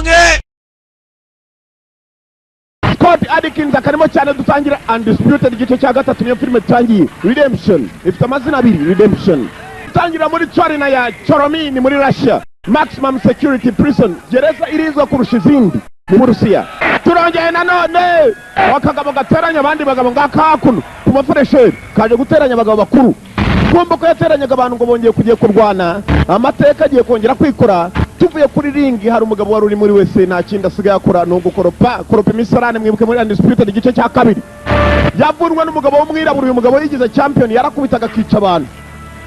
Kange Scott Adkins akarimo cyane dutangira Undisputed igice cya gatatu niyo filime tangiye Redemption ifite amazina abiri Redemption tangira muri Chorina ya Choromini muri Russia Maximum Security Prison gereza irizwa kurusha izindi mu Burusiya turongeye nanone wakagabo gateranya abandi bagabo ngakakuno ku mafaresheri kaje guteranya abagabo bakuru kumva ko yateranyaga abantu ngo bongeye kugiye kurwana amateka agiye kongera kwikora tuvuye kuri ringi hari umugabo wari uri muri wese nta kindi asigaye akora no gukoropa imisarane mwibuke muri Undisputed igice cya kabiri yavunwe n'umugabo w'umwirabura uyu mugabo yigize champion yarakubitaga akica abantu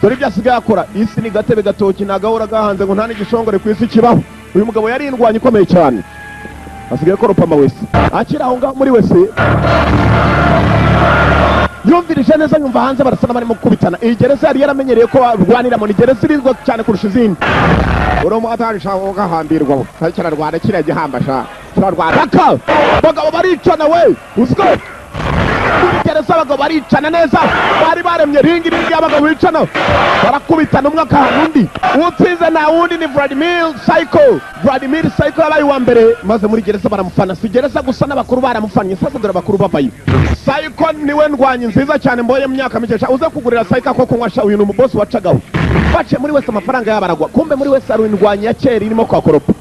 dore ibyo asigaye akora isi ni gatebe gatoki nagahora gahanze ngo nta n'igishongore ku isi kibaho uyu mugabo yari indwanya ikomeye cyane asigaye koropa amawese akira aho ngaho muri wese yumvirije neza nyumva hanze barasana barimo kubitana iyi gereza yari yaramenyereye ko rwaniramo ni gereza irizwa cyane kurusha izindi uromo atarisha ugahambirwa cyane rwanda kiriya gihambasha turarwana bagabo baricana we uziko gereza abagabo baricana neza bari baremye ringi y'abagabo bicana barakubitana umwe akahana undi utsinze nta wundi ni Vladimir Psycho yabaye uwa mbere maze muri gereza baramufana si gereza gusa n'abakuru baramufanye sasa dore abakuru babayo Psycho niwe ndwanyi nziza cyane mboye mu myaka mike uze kugurira Psycho ko kunywa uyu ni umubosi wacagaho bace muri wese amafaranga yabaragwa kumbe muri wese ari indwanyi ya kera irimo kwakoropa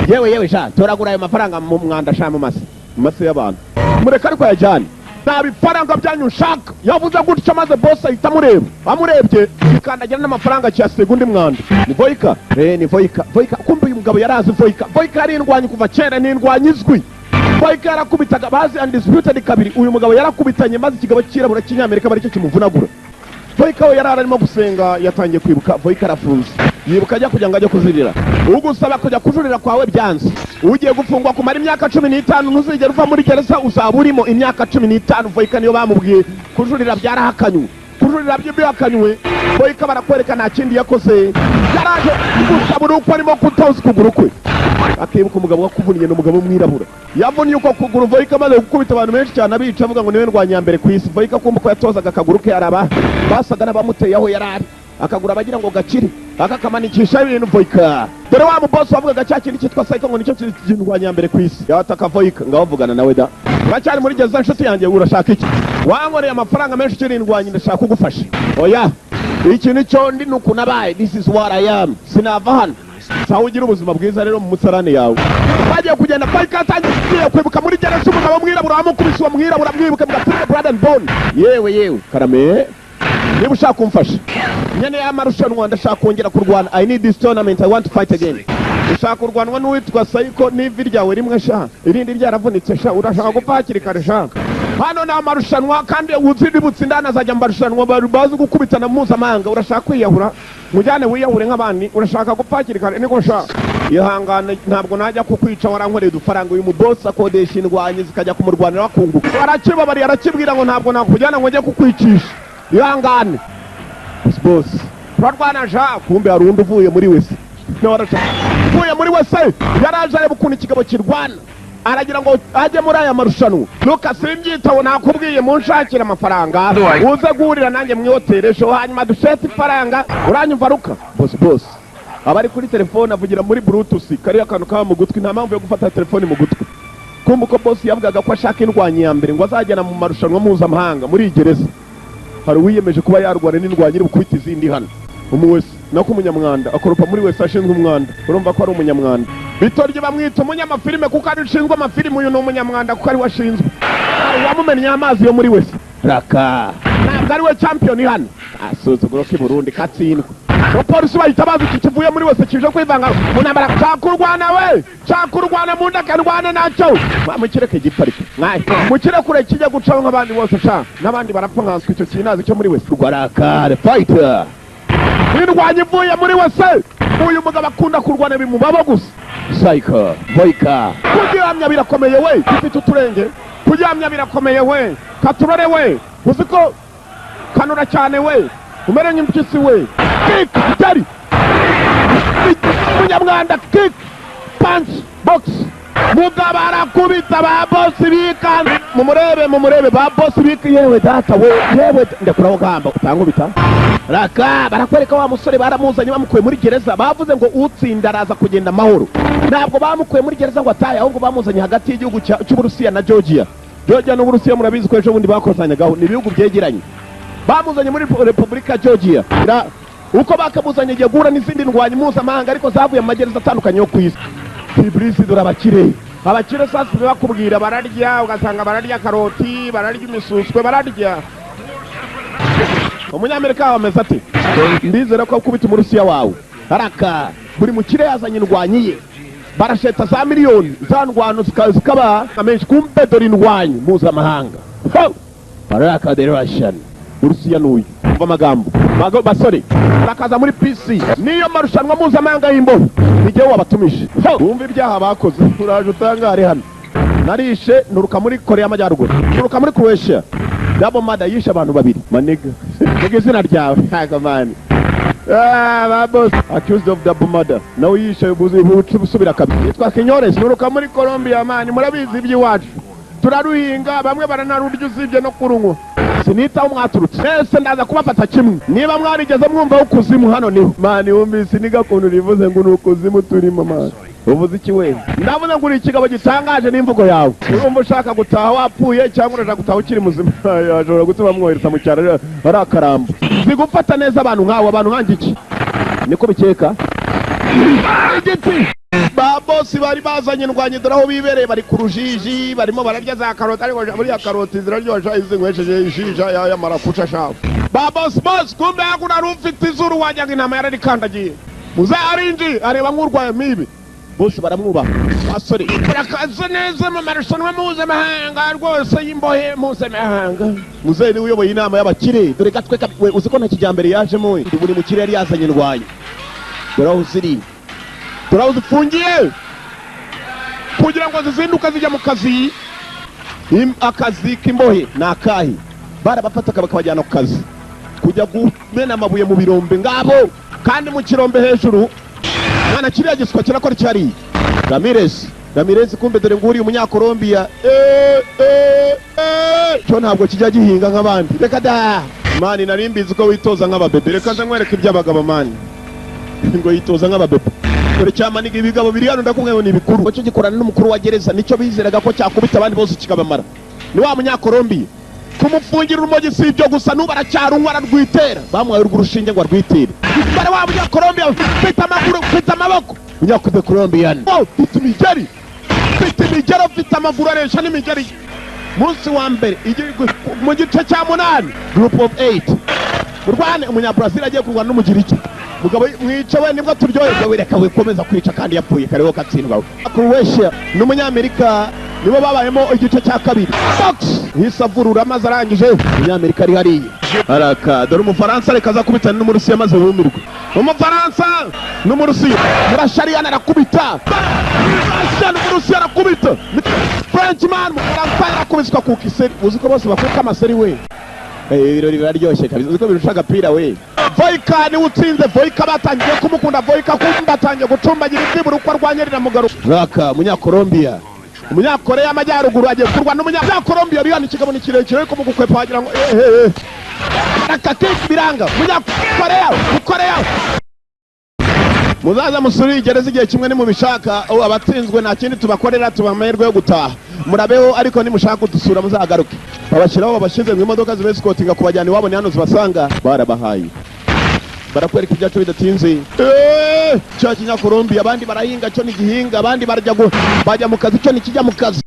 yewe sha toragura ayo mafaranga mu mwanda sha mu mase y'abantu mureka ariko yajyane nta bifaranga byanyu ushaka yavuze gutya maze boss ahita amureba amurebye bikandagira n'amafaranga cyasiga undi mwanda ni Voika ni Voika kumbe uyu mugabo yarazi Voika ari indwanyi kuva kera ni indwanyi izwi Voika yarakubitaga bazi Undisputed kabiri uyu mugabo yarakubitanye maze ikigabo cyirabura cy'inyamerika bari cyo kimuvunagura Voika we yararimo gusenga yatangiye kwibuka Voika arafunze yibuka ajya kugira ngo ajye kuzirira ugusaba kujya kujurira kwawe byanze ugiye gufungwa kumara imyaka 15 ntuzigera uva muri gereza uzaba urimo imyaka 15 Voika niyo bamubwiye kujurira byarahakanywe kujurira by'ibihakanywe Voika barakwereka nta kindi yakoze yaraje gusaba uko arimo kutoza kuguru kwe akibuka umugabo wakuvuniye n'umugabo mwirabura yavunye uko kuguru Voika maze gukubita abantu benshi cyane abica avuga ngo niwe ndwanya mbere ku isi Voika kumva ko yatozaga akaguru ke yaraba basaga n'abamuteye aho yarari akagura abagira ngo gakire akakamanikisha ibintu Voika dore wa mu boss wavuga cya kintu cyitwa Psycho ngo nicyo kindwanya mbere ku isi yataka Voika ngaho vugana nawe da bacyari muri gereza nshuti yanjye urashaka iki wankoreye amafaranga menshi kirindwanya ndashaka kugufasha oya iki nicyo ndi nukunabaye this is what I am sinava hano sawa ugira ubuzima bwiza rero mu musarane yawe bagiye kugenda Voika atangiye kwibuka muri gereza umugabo mwirabura amukubise uwo mwirabura mwibuke mugatire blood and bone yewe karame niba ushaka kumfasha nyene y'amarushanwa ndashaka kongera kurwana I need this tournament I want to fight again ushaka kurwanwa n'uwitwa Psycho n'ivi ryawe rimwe sha irindi ryaravunitse sha urashaka gupakira kare shaka hano na amarushanwa kandi uzindi butsindana azajya mbarushanwa bazi gukubitana mpuzamahanga urashaka kwiyahura mujyane wiyahure nk'abandi urashaka gupakira kare niko sha ihangane ntabwo najya kukwica warankoreye udufaranga uyu muboss akodesha indwanyi zikajya kumurwanira bakunguka arakibabari arakibwira ngo ntabwo nakujyana ngo njye kukwicisha ihangane boss twarwana ja kumbe hari undi uvuye muri wese uvuye muri wese yaraje areba ukuntu ikigabo kirwana aragira ngo ajye muri aya marushanwa Lucas imbyitaho nakubwiye munshakira amafaranga uze guhurira nanjye mu hoteli ejo hanyuma dushete ifaranga uranyumva ruka boss abari kuri telefone avugira muri bluetooth kari akantu kaba mu gutwi nta mpamvu yo gufata telefone mu gutwi kumbe uko boss yavugaga ko ashaka indwanyi ya mbere ngo azajyana mu marushanwa mpuzamahanga muri gereza hari wiyemeje kuba yarwara n'indwanyiri bukubita izindi hano umuwese nako umunyamwanda akoropa muri wese ashinzwe umwanda urumva ko ari umunyamwanda bitorye bamwita umunyamafilime kuko ari ushinzwe amafilime uyu ni umunyamwanda kuko ari washinzwe wamumennye amazi yo muri wese raka ntabwo ari we champion hano asuzuguro k'i Burundi katsindwa abapolisi bahita bazi iki kivuye muri wese kije kwivanga munambara cyakurwana mu nda karwana nacyo mukireke giparike mukire kure kijya gucaho nk'abandi bose sha n'abandi barapfa nkanswe icyo kinazi cyo muri wese rwarakare fighter indwanya ivuye muri wese uyu mugabo akunda kurwana bimubaba gusa Psycho Voika kugihamya birakomeye we ufite uturenge kugihamya birakomeye we katurore we uziko kanura cyane we umere nk'impyisi we kick tari munyamwanda kick punch box mugabo arakubita ba boss bikanze mumurebe ba boss biki yewe data we yewe ndakuraho gamba utankubita raka barakwereka wa musore baramuzanye bamukuye muri gereza bavuze ngo utsinda araza kugenda amahoro ntabwo bamukuye muri gereza ngo ataye ahubwo bamuzanye hagati y'igihugu cy'Uburusiya na Georgia n'Uburusiya murabizi ko ejo bundi bakozanyagaho ni ibihugu byegeranye bamuzanye muri Republika Georgia uko bakamuzanye igiye guhura n'izindi ndwanyi mpuzamahanga ariko zavuye mu magereza atandukanye yo ku isi Tibrisi dore abakire sasa bakubwira bararya ugasanga bararya karoti bararya imisuswe bararya umunyamerika wameze ati ndizera ko kubita umurusiya wawe haraka buri mukire yazanye indwanyi ye barasheta za miliyoni za ndwano zikaba amenshi kumbe dore indwanyi mpuzamahanga baraka the Russian Urusiya n'uyu umva amagambo basore barakaza muri PC niyo marushanwa mpuzamahanga y'imbohe nijye wabatumije wumva ibyaha bakoze uraje utangare hano narishe nuruka muri Korea y'Amajyaruguru nuruka muri Croatia Double murder yishe abantu babiri manega nige izina ryawe man boss accused of double murder nawe yishe busubira kabiri yitwa Señores nuruka muri Colombia man murabizi iby'iwacu turaruhinga bamwe baranarurya usibye no kurunywa sinita umwaturutse ese ndaza kubafata kimwe niba mwarigeze mwumva ukuzimu hano niho mani wumvise ni gakondo rivuze ngo nukuzimu turimo mani uvuze iki we ndavuze ngo uri ikigabo gitangaje n'imvugo yawe urumva ushaka gutaha wapfuye cyangwa urashaka gutaha ukiri muzima ashobora gutuma mwohereza mu cyaro ari akarambo zigufata neza abantu nkawe abantu nkangiki niko bikeka igiti ba boss bari bazanye ndwanye dore aho bibereye bari ku rujiji barimo bararya za karoti ariko muri ya karoti ziraryoha izi nkwesheje ishija ya marakuca shafu ba boss kumbe yakuna rufite izuru wajyaga inama yararikandagiye muzarinji areba nk'urwaye mibi bose baramwubaha basore barakaze neza mu marushanwa mpuzamahanga rwose y'imbohe mpuzamahanga muzeyi uyoboye inama y'abakire dore gatwe we uzi ko nta kijyambere yajemo we buri mukire yari yazanye ndwanye dore aho ziri turazifungiye kugira ngo zizinduka zijya mu kazi akazi k'imbohe nakahe barabafataga bakabajyana ku kazi kujya kumena amabuye mu birombe ngabo kandi mu kirombe hejuru mwana kiriya giswa kirakora cyari Ramirez kumbe dore nguri umunyakolombia cyo ntabwo kijya gihinga nk'abandi reka da mani narimbizi ko witoza nk'ababebe reka nkwereka iby'abagabo mani ngo yitoza nk'ababebe dore cyamaniga ibigabo biri hano ndakumwe ni bikuru cyo gikorana n'umukuru wa gereza nicyo bizeraga ko cyakubita abandi bose kikabamara ni wa munyakolombia kumufungira urumogi si ibyo gusa n'ubaracyarunwa ararwitera bamwaye urushinge ngo arwitere bare wa munyakolombia fita amaguru fita amaboko munyakube Colombian fita imigeri fita amaguru aresha n'imigeri munsi wa mbere mu gice cya 8 group of 8 urwane umunyabrazil agiye kurwana n'umugiriki mugabo mwica we nibwo turyoherwa wereka we komeza kwica kandi yapfuye kareho katsindwa Croatia n'umunyamerika nibo babayemo igice cya kabiri box hisavurura maze arangije umunyamerika ari hariye araka dore umufaransa reka za kubitana n'umurusiya maze bumirwe umufaransa n'umurusiya murashariyana arakubita n'umurusiya arakubita Frenchman umufaransa arakubiswa ku kiseri uzi ko bose bakuka amaseri we ibirori biraryoshye kabisa uzi ko birusha agapira we Voika ni utsinze Voika batangiye kumukunda Voika kumba atangiye gucumbagira ibyibura uko arwanyerera mugaro raka munyakolombia umunyakoreya y'Amajyaruguru agiye kurwa n'umunyakolombia bihana ikigabo ni kirekire ariko mugukwepa wagira ngo raka kiki biranga munyakolombia muzaza musuri gereza igihe kimwe ni mu bishaka abatsinzwe nta kindi tubakorera tubamerwe yo gutaha murabeho ariko ni mushaka udusura muzagaruke babashiraho babashize mu imodoka zibesikotinga kubajyana iwabo ni hano zibasanga barabahaye barakwereka ibyacu bidatinze cyo kinyakolombia abandi barahinga cyo ni gihinga abandi bajya mu kazi cyo ni kijya mu kazi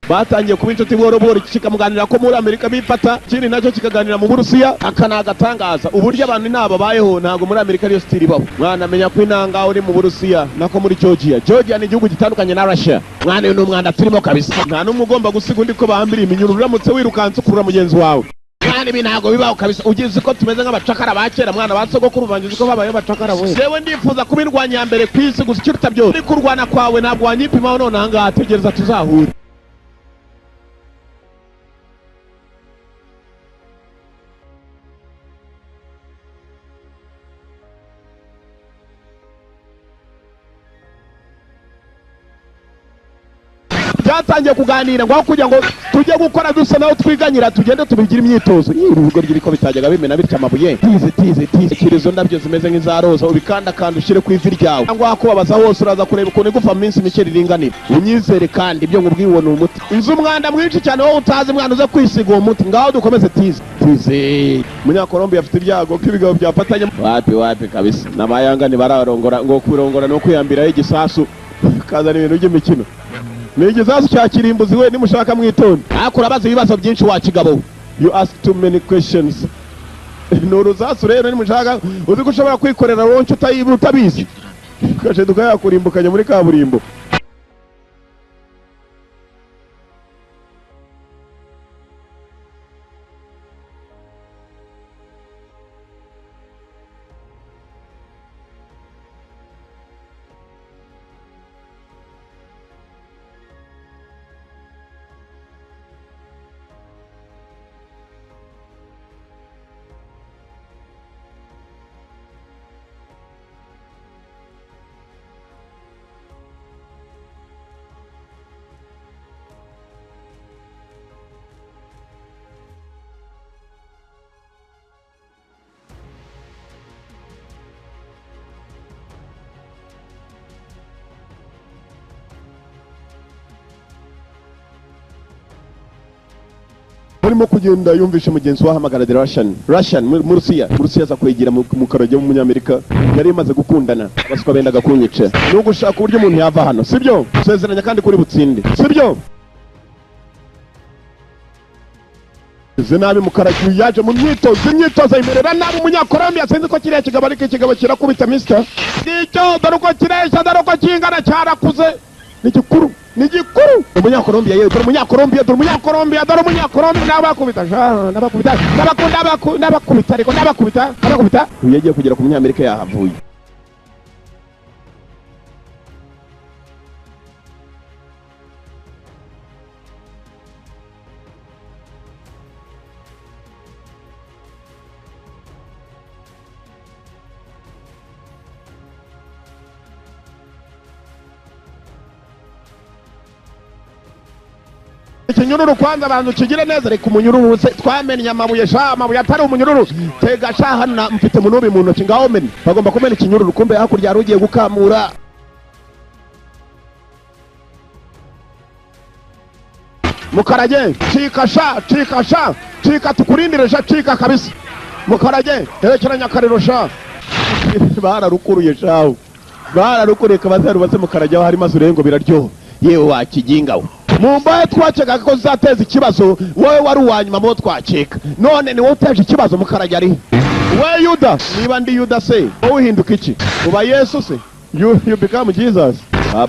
batangiye kuba inshuti buhoro buhoro, kikamuganira ko muri Amerika bifata, ikindi nacyo kikaganira mu Burusiya. Aka ni agatangaza uburyo abantu babayeho, ntabwo muri Amerika ariyo stili ibaho. Mwana amenya ko inanga uri mu Burusiya nako muri Georgia ni igihugu gitandukanye na Russia. Mwana uyu ni umwanda turimo kabisa, nta n'umwe ugomba gusiga undi ko bahambira iminyururu. Uramutse wirukanse ukurura mugenzi wawe, mwana ibi ntabwo bibaho kabisa. Ugize ko tumeze nk'abacakara ba kera, mwana ba sogokuru bangize ko babaye abacakara we. Jewe ndifuza kuba indwanya ya mbere ku isi, gusa icyo utabyose uri kurwana kwawe ntabwo wanyipimaho. none ahangaha tegereza tuzahure. Byatangiye kuganira ngo kugira ngo tujye gukora dusa naho twiganyira, tugende tubigira imyitozo. Urugo ry'ibiko bitajyaga bimena bitya amabuye, tize kirizo ndabyo zimeze nk'izaroza, ubikanda kandi ushire ku ivi ryawe. Ngo akubabaza hose uraza kureba ukuntu igufa minsi mike riringanira. Unyizere kandi ibyo ngubwiye ubona umuti. Inzu umwanda mwinshi cyane wowe utazi mwana uze kwisiga uwo muti. Ngaho dukomeze tize. Munyakolombia afite ibyago k'ibigabo byafatanye. Wapi kabisa. Nabayangani bararongora ngo kwirongora no kwiyambiraho igisasu kazana ibintu by'imikino. Ni igisasu cya kirimbuzi we, nimushaka mwitonde. Ariko urabaza ibibazo byinshi wa kigabo. You ask too many questions. N'urusasu rero nimushaka uzi ko ushobora kwikorera roncho utabizi. Kaje dukayakurimbukanya muri kaburimbo. Urimo kugenda yumvishe mugenzi wahamagara the Russian mu Rusiya za kwegera mu karage mu Munyamerika yari imaze gukundana, baswa bendaga kunyica. No gushaka uburyo umuntu yava hano, sibyo? Sezeranya kandi kuri butsinde, sibyo? Zinabi mukarage yaje mu myitozo imerera nabi Umunyakolombia, sinzi ko kiriya kigabo ariko ikigabo kirakubita mister. Nicyo dore ko kiresha, dore ko kingana cyarakuze. Ni gikuru. Umunyakolombia yewe, dore Umunyakolombia n'abakubita. Uyagiye kugera ku Munyamerika yahavuye. Ikinyururu kwanza abantu kigire neza, reka umunyururu twamenya amabuye amabuye atari umunyururu. Tega hano mfite munubi mu ntoki, ngaho meni bagomba kumena ikinyururu, kumbe hakurya yari ugiye gukamura. Mukarage cika tukurindire cika kabisa. Mukarage herekeranya akariro bararukuruye bararukuruye kabazaru base Mukarage aho hari maze urengo biraryoha. Yewe wakigingawe Mumbaye twaceka ko zateza ikibazo, wowe wari uwanyuma mo twaceka, none ni wowe uteje ikibazo. Mukarage ari we Yuda, niba ndi Yuda se wowe uhinduka iki? Uba Yesu se? You become Jesus.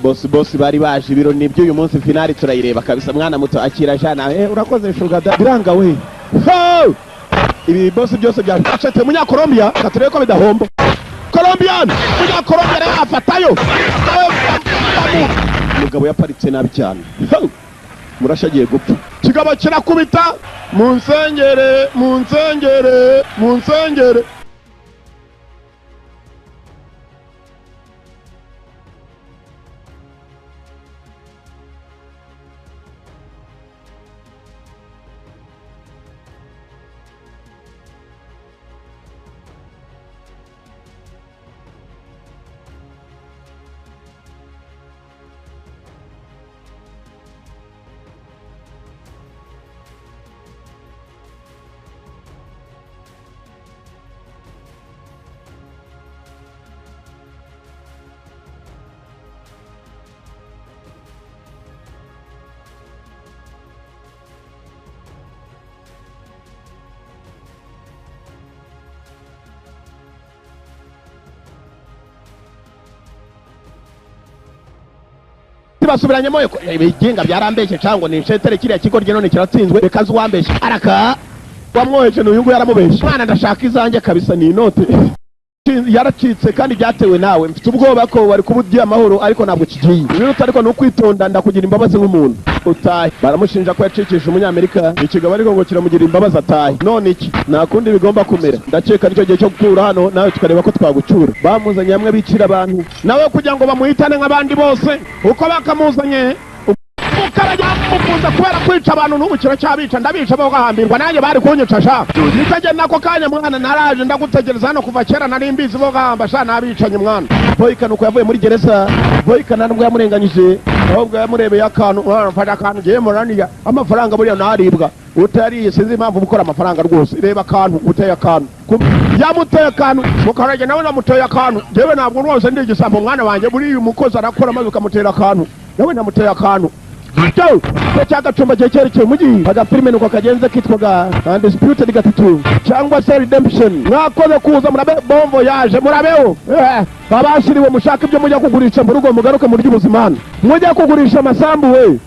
Boss bari baje ibiro nibyo uyu munsi finali turayireba kabisa. Mwana muto akira jana, urakoze shugada biranga we. Ibi boss byose byacete Munyakolombia, katureko ko bidahomba. Colombian Munyakolombia rero afatayo. Umugabo yaparitse nabi cyane. Murashagiye gupfa. Kigabo kirakubita mu nsengere. basubiranyemo ibigenga byarambeshye cyangwa ni nshetere kiriya kigo rye none kiratsinzwe reka zuwambeshye araka wamwoheje n'uyu nguyu yaramubeshye mwana ndashaka izanjye kabisa ni inote yaracitse kandi byatewe nawe mfite ubwoba ko wari kuba ugiye amahoro ariko ntabwo kigiye ibiruta ariko ni ukwitonda ndakugira imbabazi nk'umuntu utahe baramushinja ko yacikishije umunyamerika ikigabo ariko ngo kiramugira imbabazi atahe none iki nta kundi bigomba kumera ndakeka nicyo gihe cyo gukura hano nawe tukareba ko twagucyura bamuzanye hamwe bicira abantu nawe kugira ngo bamuhitane nk'abandi bose uko bakamuzanye mukunze kubera kwica abantu n'ubukiro cyabica ndabica bo gahambirwa nanjye bari kunyica sha nitegeye nako kanya mwana naraje ndagutegereza hano kuva kera nari mbizi bo gahamba sha nabicanye mwana Boyka nuko yavuye muri gereza Boyka ntabwo yamurenganyije ahubwo yamurebeye akantu mfata akantu giye muraniya amafaranga buriya naribwa utariye sinzi impamvu gukora amafaranga rwose reba akantu uteye akantu yamuteye akantu mukarage nawe namuteye akantu jewe ntabwo rwose ndi igisambo mwana wanjye buriya umukozi arakora maze ukamutera akantu nawe namuteye akantu Joe, cyaka chumba cyerekeye mugi aga filime nuko kagenze kitwaga Undisputed gatatu cyangwa se Redemption mwakoze kuza murabe bombo yaje murabeho babashiriwe mushaka ibyo mujya kugurisha mu rugo mugaruke muri ry'ubuzimana mujya kugurisha amasambu we